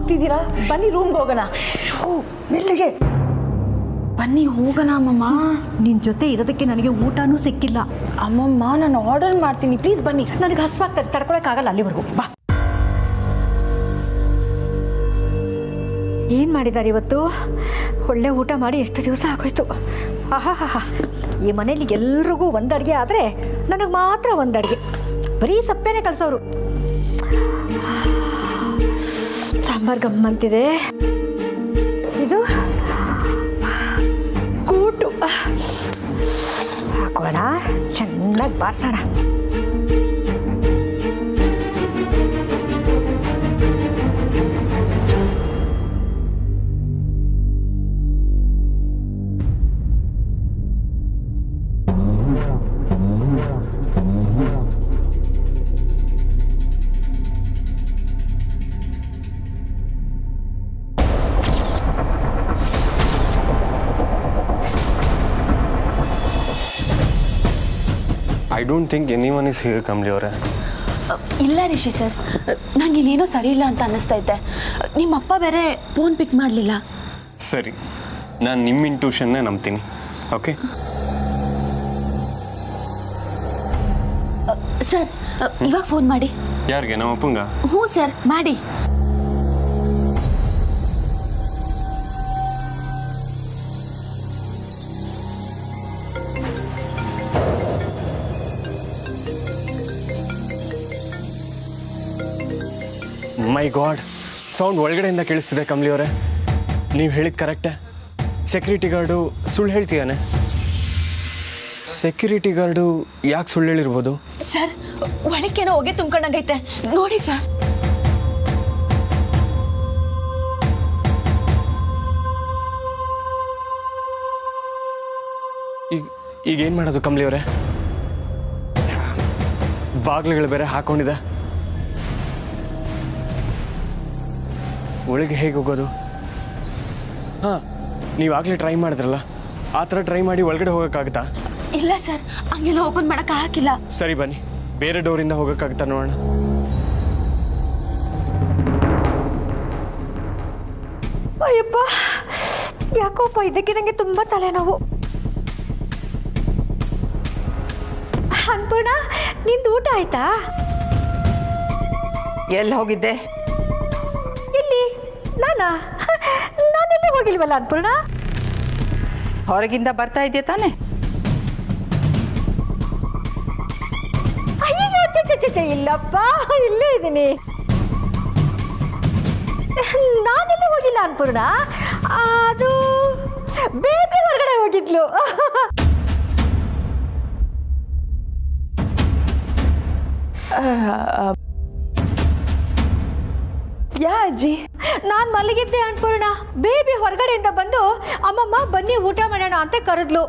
ಹೋಗ್ತಿದ್ದೀರಾ? ಬನ್ನಿ ರೂಮ್ಗೆ ಹೋಗೋಣ. ಮೆಲ್ಲಿಗೆ ಬನ್ನಿ ಹೋಗೋಣ ಅಮ್ಮಮ್ಮ. ನಿನ್ನ ಜೊತೆ ಇರೋದಕ್ಕೆ ನನಗೆ ಊಟನೂ ಸಿಕ್ಕಿಲ್ಲ. ಅಮ್ಮಮ್ಮ ನಾನು ಆರ್ಡರ್ ಮಾಡ್ತೀನಿ, ಪ್ಲೀಸ್ ಬನ್ನಿ. ನನಗೆ ಹಸ್ವಾಗ್ತದೆ, ತಡ್ಕೊಳಕ್ಕಾಗಲ್ಲ. ಅಲ್ಲಿವರೆಗೂ ಬಾ. ಏನು ಮಾಡಿದ್ದಾರೆ ಇವತ್ತು? ಒಳ್ಳೆ ಊಟ ಮಾಡಿ ಎಷ್ಟು ದಿವಸ ಆಗೋಯ್ತು. ಆಹಾ, ಈ ಮನೇಲಿ ಎಲ್ರಿಗೂ ಒಂದು ಅಡುಗೆ ಆದರೆ ನನಗೆ ಮಾತ್ರ ಒಂದು ಅಡುಗೆ. ಬರೀ ಸಪ್ಪೆನೇ ಕಳಿಸೋರು. ಸಾಂಬಾರು ಗಮ್ಮಂತಿದೆ. ಇದು ಕೂಟು ಹಾಕೋಣ, ಚೆನ್ನಾಗಿ ಬಾರ್ಸೋಣ. I don't think anyone is here, Kamli ಅವರೇ. ಇಲ್ಲ ರಿಷಿ ಸರ್, ನಂಗೆ ಇಲ್ಲೇನೋ ಸರಿ ಇಲ್ಲ ಅಂತ ಅನ್ನಿಸ್ತಾ ಇದ್ದೆ. ನಿಮ್ಮಪ್ಪ ಬೇರೆ ಫೋನ್ ಪಿಕ್ ಮಾಡಲಿಲ್ಲ. ಸರಿ, ನಾನು ನಿಮ್ಮ ಇಂಟ್ಯೂಷನ್ನೇ ನಂಬ್ತೀನಿ. ಓಕೆ ಸರ್, ಇವಾಗ ಫೋನ್ ಮಾಡಿ. ಯಾರಿಗೆ? ನಮ್ಮ ಅಪ್ಪಂಗ? ಹ್ಞೂ ಸರ್, ಮಾಡಿ. ಮೈ ಗಾಡ್, ಸೌಂಡ್ ಒಳಗಡೆಯಿಂದ ಕೇಳಿಸ್ತಿದೆ. ಕಮಲಿ ಅವರೇ, ನೀವು ಹೇಳಿದ ಕರೆಕ್ಟೇ. ಸೆಕ್ಯೂರಿಟಿ ಗಾರ್ಡು ಸುಳ್ಳು ಹೇಳ್ತೀಯಾನೆ. ಸೆಕ್ಯೂರಿಟಿ ಗಾರ್ಡು ಯಾಕೆ ಸುಳ್ಳು ಹೇಳಿರ್ಬೋದು? ಸರ್, ಒಳಕ್ಕೇನೋ ಹೊಗೆ ತುಂಬ್ಕೊಂಡಂಗೈತೆ ನೋಡಿ ಸರ್. ಈಗೇನು ಮಾಡೋದು ಕಮಲಿ ಅವರೇ? ಬಾಗಿಲುಗಳು ಬೇರೆ ಹಾಕೊಂಡಿದೆ. ಒಳಗೆ ಹೇಗೆ ಹೋಗೋದು? ಹಾಂ, ನೀವಾಗಲೇ ಟ್ರೈ ಮಾಡಿದ್ರಲ್ಲ, ಆ ಥರ ಟ್ರೈ ಮಾಡಿ ಒಳಗಡೆ ಹೋಗೋಕ್ಕಾಗುತ್ತಾ? ಇಲ್ಲ ಸರ್, ಹಂಗೆಲ್ಲ ಓಪನ್ ಮಾಡೋಕೆ ಹಾಕಿಲ್ಲ. ಸರಿ ಬನ್ನಿ, ಬೇರೆ ಡೋರಿಂದ ಹೋಗೋಕ್ಕಾಗುತ್ತಾ ನೋಡೋಣ. ಅಯ್ಯಪ್ಪ, ಯಾಕೋಪ್ಪ ಇದಕ್ಕೆ ನನಗೆ ತುಂಬ ತಲೆನೋವು. ಅನ್ಪೂರ್ಣ, ನಿಂದು ಊಟ ಆಯ್ತಾ? ಎಲ್ಲಿ ಹೋಗಿದ್ದೆ? ಇಲ್ಲಿ ನಾನೆಲ್ಲಿ ಹೋಗಿಲ್ವಲ್ಲ ಅನ್ಪೂರ್ಣ. ಹೊರಗಿಂದ ಬರ್ತಾ ಇದೆಯಾ ತಾನೆ? ಅಯ್ಯೋ, ಇಲ್ಲಪ್ಪ, ಇಲ್ಲೇ ಇದ್ದೀನಿ. ನಾನೆಲ್ಲಿ ಹೋಗಿಲ್ಲ ಅನ್ಪೂರ್ಣ. ಅದು ಬೇಬಿ ಹೊರಗಡೆ ಹೋಗಿದ್ಲು. ಯಾ ಅಜ್ಜಿ? ನಾನು ಮಲಗಿದ್ದೆ ಅನ್ಪೂರ್ಣ. ಬೇಬಿ ಹೊರಗಡೆಯಿಂದ ಬಂದು ಅಮ್ಮಮ್ಮ ಬನ್ನಿ ಊಟ ಮಾಡೋಣ ಅಂತ ಕರೆದ್ಲು.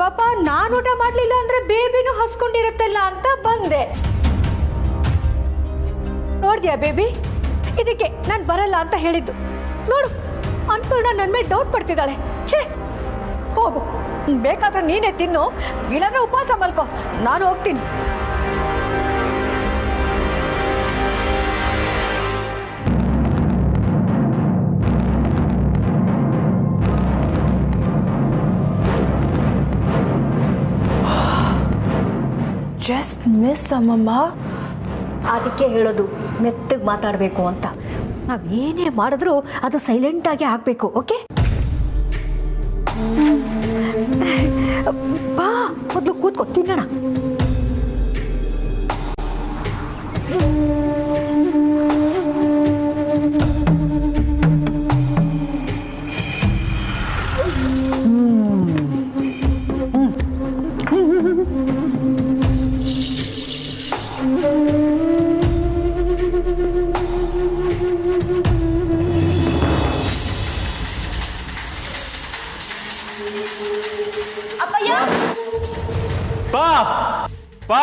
ಪಾಪ ನಾನು ಊಟ ಮಾಡಲಿಲ್ಲ ಅಂದರೆ ಬೇಬಿನೂ ಹಸ್ಕೊಂಡಿರುತ್ತಲ್ಲ ಅಂತ ಬಂದೆ. ನೋಡಿದ್ಯಾ ಬೇಬಿ? ಇದಕ್ಕೆ ನಾನು ಬರಲ್ಲ ಅಂತ ಹೇಳಿದ್ದು. ನೋಡು, ಅನ್ಪೂರ್ಣ ನನ್ನ ಮೇಲೆ ಡೌಟ್ ಪಡ್ತಿದ್ದಾಳೆ. ಛೇ, ಹೋಗು, ಬೇಕಾದ್ರೆ ನೀನೇ ತಿನ್ನು, ಇಲ್ಲಾಂದ್ರೆ ಉಪವಾಸ ಮಲ್ಕೋ. ನಾನು ಹೋಗ್ತೀನಿ. ಜಸ್ಟ್ ಮಿಸ್ ಅಮ್ಮಮ್ಮ. ಅದಕ್ಕೆ ಹೇಳೋದು ಮೆತ್ತಗೆ ಮಾತಾಡಬೇಕು ಅಂತ. ನಾವು ಏನೇ ಮಾಡಿದ್ರೂ ಅದು ಸೈಲೆಂಟಾಗಿ ಆಗಬೇಕು. ಓಕೆ, ಬಾ, ಮೊದಲು ಕೂತ್ಕೊ, ತಿನ್ನೋಣ. ಅಪ್ಪಯ್ಯ, ಬಾ ಬಾ.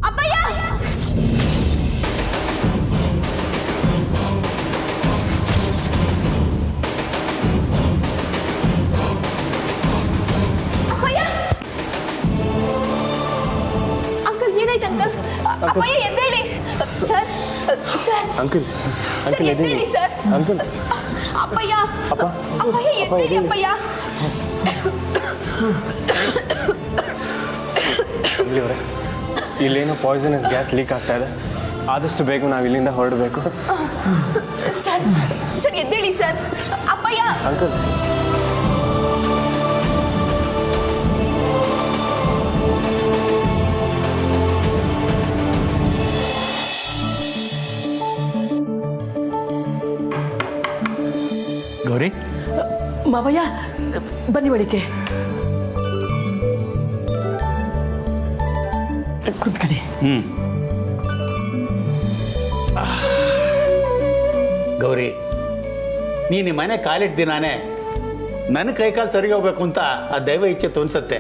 ಅಪ್ಪಯ್ಯ, ಅಪ್ಪಯ್ಯ. ಅಂಕಲ್, ಏನಾಯ್ತು ಅಂಕಲ್? ಅಪ್ಪಯ್ಯ ಅಂಕಲ್ ಅಂಕಲ್ ಎದ್ದೇಳಿ ಸರ್. ಅಂಕಲ್ ಅಪ್ಪಯ್ಯ ಅಪ್ಪ ಅಪ್ಪಯ್ಯ ಎದ್ದೇಳಿ ಅಪ್ಪಯ್ಯ. ಕಂಬ್ಳಿಯವರೇ, ಇಲ್ಲೇನೋ ಪಾಯ್ಸನಸ್ ಗ್ಯಾಸ್ ಲೀಕ್ ಆಗ್ತಾ ಇದೆ. ಆದಷ್ಟು ಬೇಗ ನಾವು ಇಲ್ಲಿಂದ ಹೊರಡಬೇಕು. ಸರ್ ಸರ್ ಎದ್ದೇಳಿ ಸರ್. ಅಪ್ಪಯ್ಯ ಅಂಕಲ್ ಗೌರಿ, ಮಾವಯ್ಯ ಬನ್ನಿ ಒಳಗೆ ಕುಂತ್ಕೊಳ್ಳಿ. ಗೌರಿ, ನೀನು ಈ ಮನೆ ಕಾಲಿಟ್ಟ ದಿನಾನೇ ನನ್ನ ಕೈಕಾಲು ಸರಿ ಹೋಗ್ಬೇಕು ಅಂತ ಆ ದೈವ ಇಚ್ಛೆ ತೋನ್ಸತ್ತೆ.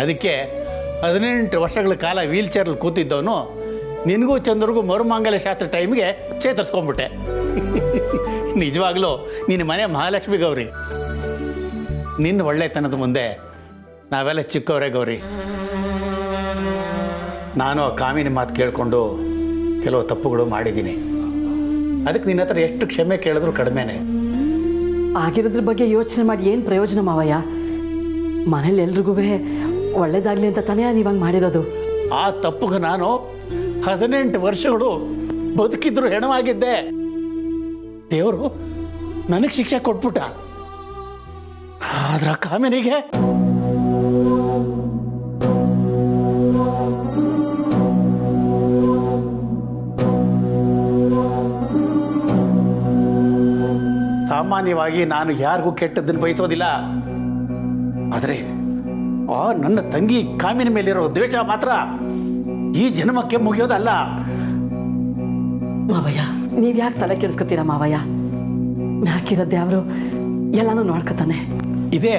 ಅದಕ್ಕೆ 18 ವರ್ಷಗಳ ಕಾಲ ವೀಲ್ ಚೇರಲ್ಲಿ ಕೂತಿದ್ದವನು ನಿನಗೂ ಚಂದ್ರಿಗೂ ಮರುಮಾಂಗಲ್ಯ ಶಾಸ್ತ್ರ ಟೈಮ್ಗೆ ಚೇತರಿಸ್ಕೊಂಡ್ಬಿಟ್ಟೆ. ನಿಜವಾಗ್ಲೂ ನಿನ್ನ ಮನೆ ಮಹಾಲಕ್ಷ್ಮಿ ಗೌರಿ. ನಿನ್ನ ಒಳ್ಳೆತನದ ಮುಂದೆ ನಾವೆಲ್ಲ ಚಿಕ್ಕವರೇ ಗೌರಿ. ನಾನು ಆ ಕಾಮಿನಿ ಮಾತು ಕೇಳಿಕೊಂಡು ಕೆಲವು ತಪ್ಪುಗಳು ಮಾಡಿದ್ದೀನಿ. ಅದಕ್ಕೆ ನಿನ್ನ ಹತ್ರ ಎಷ್ಟು ಕ್ಷಮೆ ಕೇಳಿದ್ರು ಕಡಿಮೆನೆ. ಆಗಿರೋದ್ರ ಬಗ್ಗೆ ಯೋಚನೆ ಮಾಡಿ ಏನು ಪ್ರಯೋಜನ ಮಾವಯ್ಯ? ಮನೇಲಿ ಎಲ್ರಿಗೂ ಒಳ್ಳೇದಾಗ್ಲಿ ಅಂತ ತಾನೇ ನೀವು ಹಂಗೆ ಮಾಡಿರೋದು. ಆ ತಪ್ಪುಗೆ ನಾನು 18 ವರ್ಷಗಳು ಬದುಕಿದ್ರು ಹೆಣವಾಗಿದ್ದೆ. ದೇವರು ನನಗೆ ಶಿಕ್ಷೆ ಕೊಟ್ಬಿಟ್ಟ. ಆದ್ರ ಕಾಮಿನಿಗೆ ಸಾಮಾನ್ಯವಾಗಿ ನಾನು ಯಾರಿಗೂ ಕೆಟ್ಟದ್ದನ್ನು ಬಯಸೋದಿಲ್ಲ. ಆದರೆ ಆ ನನ್ನ ತಂಗಿ ಕಾಮಿನ ಮೇಲಿರೋ ದ್ವೇಷ ಮಾತ್ರ ಈ ಜನ್ಮಕ್ಕೆ ಮುಗಿಯೋದಲ್ಲ. ಮಾವಯ್ಯ ನೀವು ಯಾಕೆ ತಲೆ ಕೆಡಿಸ್ಕೊತೀರಾ ಮಾವಯ್ಯ? ಯಾಕಿರೋದು ಯಾರು ಎಲ್ಲಾನು ನೋಡ್ಕೊತಾನೆ. ಇದೇ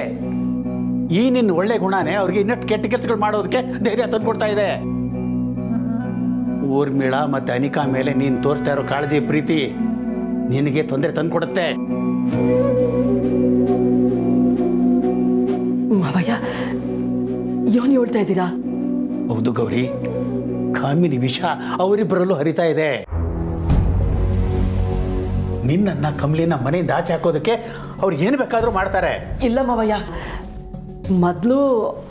ಈ ನಿನ್ನ ಒಳ್ಳೆ ಗುಣನೇ ಅವ್ರಿಗೆ ಇನ್ನಷ್ಟು ಕೆಟ್ಟ ಕೆಲಸಗಳು ಮಾಡೋದಕ್ಕೆ ಧೈರ್ಯ ತಂದುಕೊಡ್ತಾ ಇದೆ. ಊರ್ಮಿಳಾ ಮತ್ತೆ ಅನಿಕಾ ಮೇಲೆ ನೀನು ತೋರಿಸ್ತಾ ಇರೋ ಕಾಳಜಿ ಪ್ರೀತಿ ನಿನಗೆ ತೊಂದರೆ ತಂದುಕೊಡುತ್ತೆ. ಮಾವಯ್ಯ ಯೋನಿ ಹೇಳ್ತಾ ಇದ್ದೀರಾ? ಹೌದು ಗೌರಿ, ಕಾಮಿನಿ ವಿಷ ಅವರಿಬ್ಬರಲ್ಲೂ ಹರಿತಾ ಇದೆ. ನಿನ್ನನ್ನ ಕಮಲಿನ ಮನೆಯಿಂದ ಆಚೆ ಹಾಕೋದಕ್ಕೆ ಅವ್ರು ಏನು ಬೇಕಾದರೂ ಮಾಡ್ತಾರೆ. ಇಲ್ಲ ಮಾವಯ್ಯ, ಮೊದಲು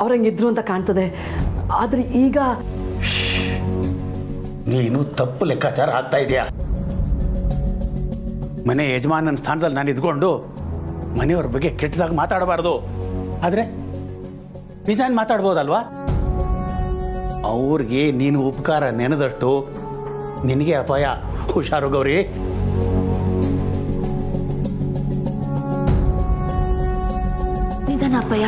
ಅವ್ರಂಗಿದ್ರು ಅಂತ ಕಾಣ್ತದೆ. ಆದ್ರೆ ಈಗ ನೀನು ತಪ್ಪು ಲೆಕ್ಕಾಚಾರ ಆಗ್ತಾ ಇದೆಯಾ? ಮನೆ ಯಜಮಾನನ ಸ್ಥಾನದಲ್ಲಿ ನಾನು ಇದ್ಕೊಂಡು ಮನೆಯವ್ರ ಬಗ್ಗೆ ಕೆಟ್ಟದಾಗ ಮಾತಾಡಬಾರ್ದು. ಆದರೆ ನಿಜಾನ ಮಾತಾಡ್ಬೋದಲ್ವಾ? ಅವ್ರಿಗೆ ನೀನು ಉಪಕಾರ ನೆನೆದಷ್ಟು ನಿನಗೆ ಅಪಾಯ. ಹುಷಾರು ಗೌರಿ. ನಿಧಾನ ಅಪ್ಪಯ್ಯ.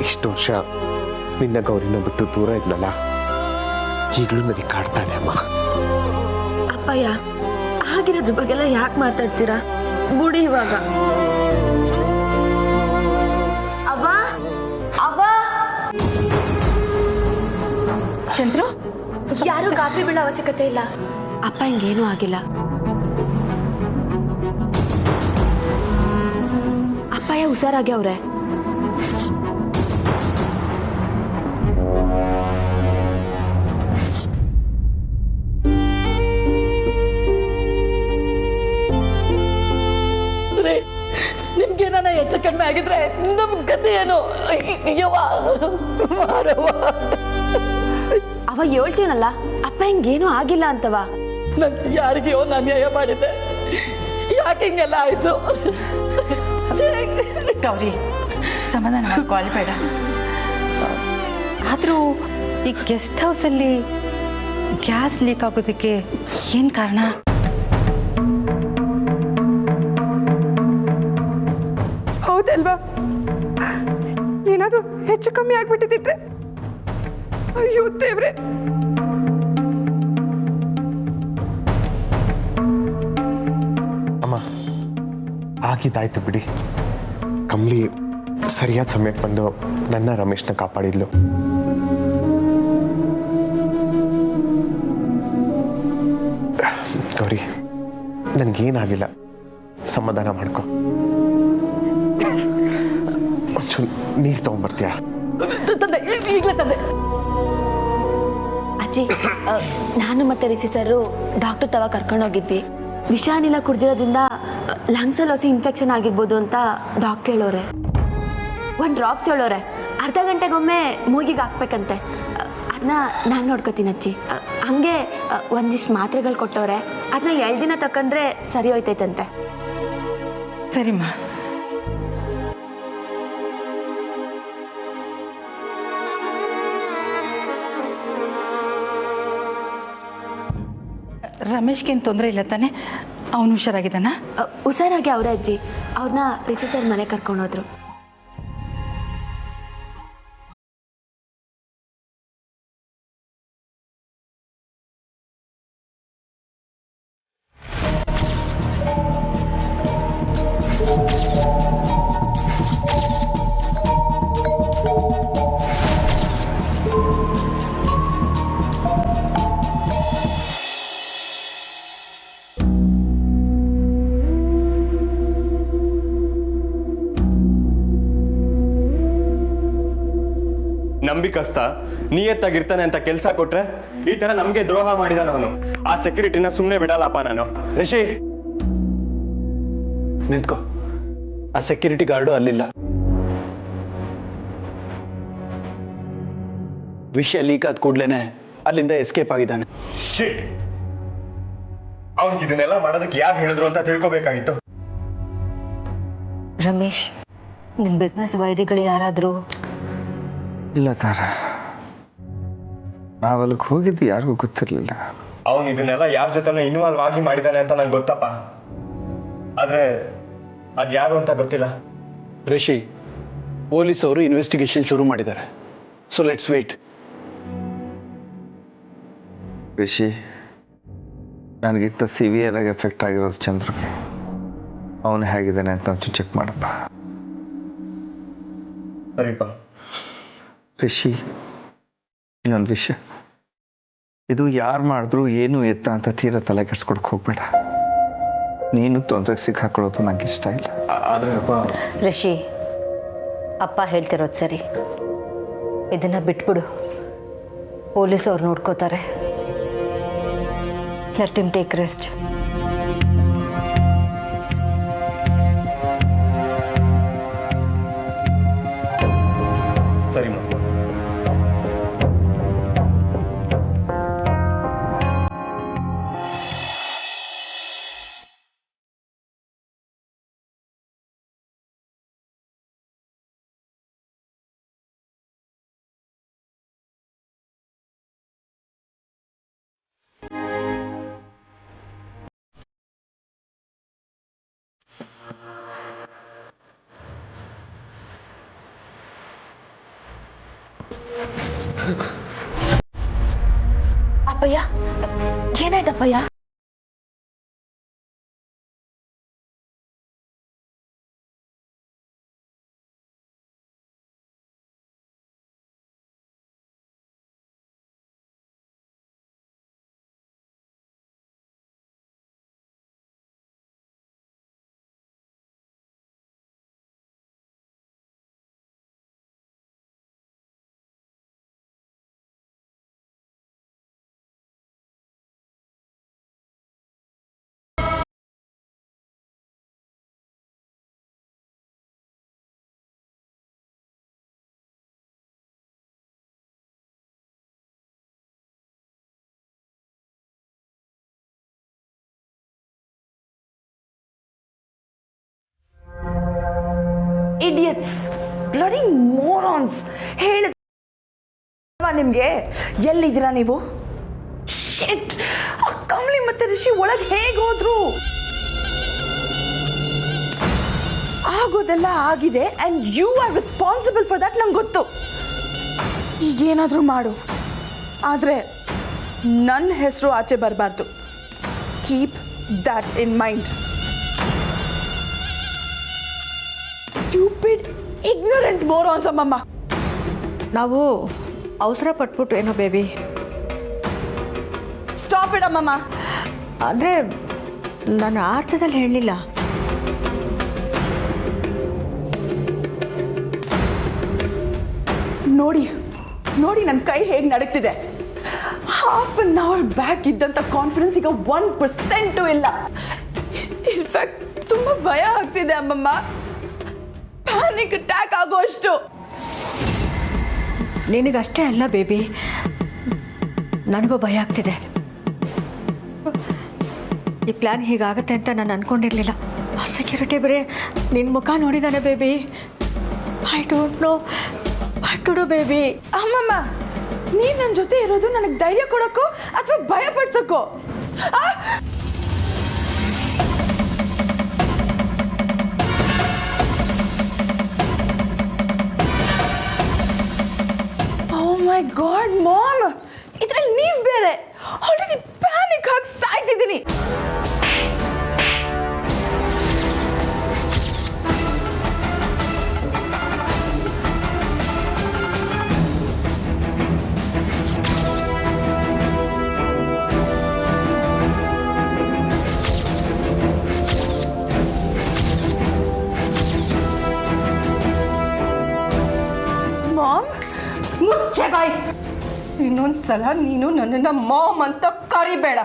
ಇಷ್ಟು ವರ್ಷ ನಿನ್ನ ಗೌರಿನ ಬಿಟ್ಟು ದೂರ ಇದ್ನಲ್ಲ, ಈಗಲೂ ನನಗೆ ಕಾಡ್ತಾ ಇದೆ ಅಮ್ಮ. ಅಪ್ಪಯ್ಯ ಆಗಿರೋದ್ರ ಬಗ್ಗೆಲ್ಲ ಯಾಕೆ ಮಾತಾಡ್ತೀರಾ? ಬುಡಿ ಇವಾಗ. ಅವ್ವ ಅವ್ವ, ಚಂದ್ರು, ಯಾರು ಗಾಬರಿ ಬೀಳೋ ಅವಶ್ಯಕತೆ ಇಲ್ಲ. ಅಪ್ಪ ಹಿಂಗೇನೂ ಆಗಿಲ್ಲ. ಅಪ್ಪಯ್ಯ ಹುಷಾರಾಗಿ ಅವ್ರೆ. ನಿಮ್ಗೇನ ಹೆಚ್ಚು ಕಡಿಮೆ ಆಗಿದ್ರೆ ನಮ್ ಗತಿ ಏನು? ಅವ ಹೇಳ್ತೀವನಲ್ಲ, ಅಪ್ಪ ಹಿಂಗೇನೂ ಆಗಿಲ್ಲ ಅಂತವ. ನನ್ಗೆ ಯಾರಿಗೆಯೋ ನಾನು ಅನ್ಯಾಯ ಮಾಡಿದ್ದೆ, ಯಾಕೆ ಹಿಂಗೆಲ್ಲ ಆಯ್ತು? ಗೌರಿ ಸಮಾಧಾನ ಮಾಡ್ಕೊಳ್ಬೇಡ. ಆದರೂ ಈ ಗೆಸ್ಟ್ ಹೌಸಲ್ಲಿ ಗ್ಯಾಸ್ ಲೀಕ್ ಆಗೋದಕ್ಕೆ ಏನು ಕಾರಣ? ಹೌದಲ್ವಾ? ಏನಾದರೂ ಹೆಚ್ಚು ಕಮ್ಮಿ ಆಗ್ಬಿಟ್ಟಿದ್ರೆ ಅಯ್ಯೋ ದೇವ್ರೆ. ಅಮ್ಮ ಆಗಿದ್ದಾಯ್ತು ಬಿಡಿ. ಕಮ್ಲಿ ಸರಿಯಾದ ಸಮಯಕ್ಕೆ ಬಂದು ನನ್ನ ರಮೇಶ್ನ ಕಾಪಾಡಿದ್ಲು. ಗೌರಿ, ನನಗೇನಾಗಿಲ್ಲ, ಸಮಾಧಾನ ಮಾಡ್ಕೊ. ಒಂಚೂರು ನೀರು ತಗೊಂಡ್ಬರ್ತೀಯಾ? ಈಗಲೇ ತಂದೆ. ಅಜ್ಜಿ, ನಾನು ಮತ್ತೆ ರಿಷಿ ಸರ್ ಡಾಕ್ಟರ್ ತವ ಕರ್ಕೊಂಡೋಗಿದ್ವಿ. ವಿಷಾನಿಲ ಕುಡ್ದಿರೋದ್ರಿಂದ ಲಂಗ್ಸಲ್ಲಿ ಹೊಸ ಇನ್ಫೆಕ್ಷನ್ ಆಗಿರ್ಬೋದು ಅಂತ ಡಾಕ್ಟರ್ ಹೇಳೋರೆ. ಒಂದು ಡ್ರಾಪ್ಸ್ ಹೇಳೋರೆ, ಅರ್ಧ ಗಂಟೆಗೊಮ್ಮೆ ಮೂಗಿಗೆ ಹಾಕ್ಬೇಕಂತೆ. ಅದನ್ನ ನಾನು ನೋಡ್ಕೋತೀನಿ ಅಜ್ಜಿ. ಹಂಗೆ ಒಂದಿಷ್ಟು ಮಾತ್ರೆಗಳು ಕೊಟ್ಟವ್ರೆ, ಅದನ್ನ 2 ದಿನ ತಕೊಂಡ್ರೆ ಸರಿ ಹೋಯ್ತೈತಂತೆ. ಸರಿಮ್ಮ. ರಮೇಶ್ಗೇನು ತೊಂದರೆ ಇಲ್ಲ ತಾನೆ? ಅವನು ಹುಷಾರಾಗಿದ್ದಾನ? ಹುಷಾರಾಗಿ ಅವರೇ ಅಜ್ಜಿ. ಅವ್ರನ್ನ ರಿಷಿ ಸರ್ ಮನೆ ಕರ್ಕೊಂಡೋದ್ರು. ನಂಬಿಕಸ್ತ ನಿಯತ್ತಾಗಿರ್ತಾನೆ ಅಂತ ಕೆಲಸ ಕೊಟ್ರೆ ಈ ತರ ನಮ್ಗೆ ದ್ರೋಹ ಮಾಡಿದ ಅವನು. ಆ ಸೆಕ್ಯೂರಿಟಿನ ಸುಮ್ಮನೆ ಬಿಡಲ್ಲಪ್ಪ ನಾನು. ರಿಷಿ, ನಿಂತ್ಕೋ. ಆ ಸೆಕ್ಯೂರಿಟಿ ಗಾರ್ಡು ಅಲ್ಲಿಲ್ಲ. ವಿಷಯ ಲೀಕ್ ಆದ ಕೂಡ್ಲೇನೆ ಅಲ್ಲಿಂದ ಎಸ್ಕೇಪ್ ಆಗಿದ್ದಾನೆ. ಶಿಟ್, ಅವ್ನಿಗೆ ಇದನ್ನೆಲ್ಲ ಮಾಡೋದಕ್ಕೆ ಯಾರು ಹೇಳಿದ್ರು ಅಂತ ತಿಳ್ಕೊಬೇಕಾಗಿತ್ತು. ರಮೇಶ್, ನಿಮ್ಮ ಬಿಸ್ನೆಸ್ ವೈರಿಗಳು ಯಾರಾದರೂ? ಇಲ್ಲ ತಾರ, ನಾವಲ್ಲಿಗೆ ಹೋಗಿದ್ದು ಯಾರಿಗೂ ಗೊತ್ತಿರಲಿಲ್ಲ. ಅವನು ಇದನ್ನೆಲ್ಲ ಯಾರ ಜೊತೆ ಇನ್ವಾಲ್ವ್ ಆಗಿ ಮಾಡಿದ್ದಾನೆ ಅಂತ ನಂಗೆ ಗೊತ್ತಪ್ಪ, ಆದ್ರೆ ಅದು ಯಾರು ಅಂತ ಗೊತ್ತಿಲ್ಲ. ರಿಷಿ, ಪೊಲೀಸ್ ಅವರು ಇನ್ವೆಸ್ಟಿಗೇಷನ್ ಶುರು ಮಾಡಿದ್ದಾರೆ. So let's wait. ರಿಷಿ, ನನಗಿಂತ ಸಿವಿಯರ್ ಆಗಿ ಎಫೆಕ್ಟ್ ಆಗಿರೋದು ಚಂದ್ರಗೆ. ಅವನು ಹೇಗಿದ್ದಾನೆ ಅಂತ ಒಂಚೂರು ಚೆಕ್ ಮಾಡಪ್ಪ. ಸರಿಪ್ಪ. ರಿಷಿ, ಇನ್ನೊಂದು ವಿಷಯ, ಇದು ಯಾರು ಮಾಡಿದ್ರು ಏನು ಎತ್ತ ಅಂತ ತೀರ ತಲೆ ಕೆಡ್ಸ್ಕೊಡಕ್ಕೆ ಹೋಗ್ಬೇಡ. ನೀನು ತೊಂದರೆಗೆ ಸಿಕ್ಕಾಕೊಳ್ಳೋದು ನಂಗೆ ಇಷ್ಟ ಇಲ್ಲ. ಆದ್ರೆ ರಿಷಿ, ಅಪ್ಪ ಹೇಳ್ತಿರೋದು ಸರಿ. ಇದನ್ನ ಬಿಟ್ಬಿಡು, ಪೊಲೀಸ್ ಅವ್ರು ನೋಡ್ಕೋತಾರೆ. Let him take rest. ಸರಿ. ಅಪ್ಪಯ್ಯ, ಏನಾಯ್ತಪ್ಪಯ್ಯ? Idiots, bloody ಮೋರಾನ್ಸ್. ಹೇಳ ನಿಮ್ಗೆ ಎಲ್ಲಿದ್ದೀರಾ ನೀವು? ಶಿಟ್, ಕಮಲಿ ಮತ್ತೆ ರಿಷಿ ಒಳಗೆ ಹೇಗೆ ಹೋದ್ರು? ಆಗೋದೆಲ್ಲ ಆಗಿದೆ and you are responsible for that. ನಂಗೆ ಗೊತ್ತು. ಈಗೇನಾದ್ರೂ ಮಾಡು, ಆದ್ರೆ ನನ್ನ ಹೆಸರು ಆಚೆ ಬರಬಾರ್ದು. Keep that in mind. Stupid ignorant morons ಅಮ್ಮಮ್ಮ. ನಾವು ಅವಸರ ಪಟ್ಬಿಟ್ಟು ಏನೋ ಬೇಬಿ. ಸ್ಟಾಪ್ ಇಟ್ ಅಮ್ಮಮ್ಮ. ಅಂದರೆ ನಾನು ಆ ಅರ್ಥದಲ್ಲಿ ಹೇಳಲಿಲ್ಲ. ನೋಡಿ ನೋಡಿ ನನ್ನ ಕೈ ಹೇಗೆ ನಡೀತಿದೆ. ಹಾಫ್ ಅನ್ ಅವರ್ ಬ್ಯಾಕ್ ಇದ್ದಂಥ ಕಾನ್ಫಿಡೆನ್ಸ್ ಈಗ 1% ಇಲ್ಲ. ಇನ್ಫ್ಯಾಕ್ಟ್ ತುಂಬ ಭಯ ಆಗ್ತಿದೆ ಅಮ್ಮಮ್ಮ. ಪ್ಯಾನಿಕ್ ಅಟ್ಯಾಕ್ ಆಗೋ ಅಷ್ಟು. ನಿನಗಷ್ಟೇ ಅಲ್ಲ ಬೇಬಿ, ನನಗೂ ಭಯ ಆಗ್ತಿದೆ. ಈ ಪ್ಲ್ಯಾನ್ ಹೀಗಾಗತ್ತೆ ಅಂತ ನಾನು ಅಂದ್ಕೊಂಡಿರಲಿಲ್ಲ. ಆ ಸೆಕ್ಯೂರಿಟಿ ಬರೀ ನಿನ್ನ ಮುಖ ನೋಡಿದ್ದಾನೆ baby. I don't know what to do baby. ಅಮ್ಮಮ್ಮ, ನೀನು ನನ್ನ ಜೊತೆ ಇರೋದು ನನಗೆ ಧೈರ್ಯ ಕೊಡೋಕ್ಕೋ ಅಥವಾ ಭಯ ಪಡ್ಸೋಕ್ಕೋ? ಓ ಮೈ ಗಾಡ್ ಮಾಮ್, ಇದ್ರಲ್ಲಿ ನೀವು ಬೇರೆ. ಆಲ್ರೆಡಿ ಪ್ಯಾನಿಕ್ ಆಗಿ ಸಾಯ್ತಿದ್ದೀನಿ. ಮಾಮ್, ಮುಚ್ಚೆ ಬಾಯ್. ಇನ್ನೊಂದ್ಸಲ ನೀನು ನನ್ನನ್ನು ಮಾಮ್ ಅಂತ ಕರಿಬೇಡ.